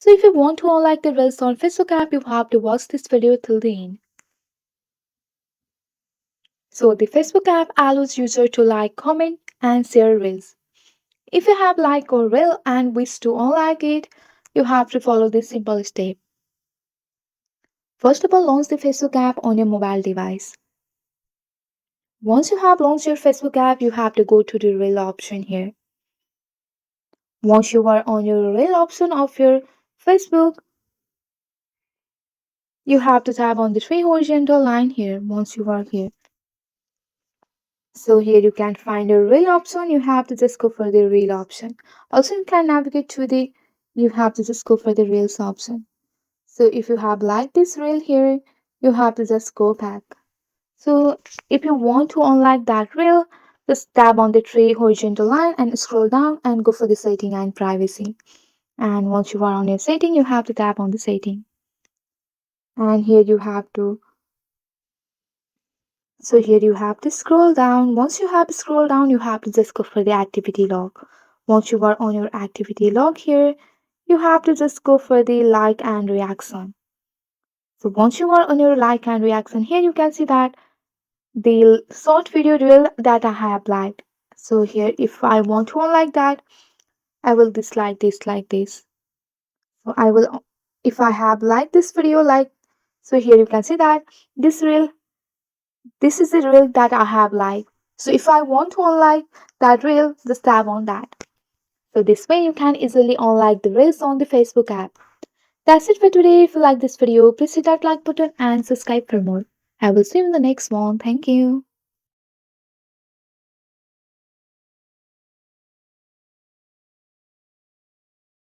So if you want to unlike the Reels on Facebook app, you have to watch this video till the end. So the Facebook app allows user to like, comment and share Reels. If you have like or Reel and wish to unlike it, you have to follow this simple step. First of all, launch the Facebook app on your mobile device. Once you have launched your Facebook app, you have to go to the Reel option here. Once you are on your Reel option of your Facebook, you have to tap on the three horizontal line here once you are here. So here you can find a Reel option, you have to just go for the Reel option. Also you can navigate to the, you have to just go for the Reels option. So if you have liked this Reel here, you have to just go back. So if you want to unlike that Reel, just tap on the three horizontal line and scroll down and go for the setting and privacy. And once you are on your setting, you have to tap on the setting. And here you have to, so here you have to scroll down. Once you have scrolled down, you have to just go for the activity log. Once you are on your activity log here, you have to just go for the like and reaction. So once you are on your like and reaction here, you can see that the short video reel that I have liked. So here, if I want to unlike that, I will dislike this like this. So I will, if I have liked this video, like, so here you can see that this reel, this is the reel that I have liked. So if I want to unlike that reel, just tap on that. So this way you can easily unlike the reels on the Facebook app. That's it for today. If you like this video, please hit that like button and subscribe for more. I will see you in the next one. Thank you.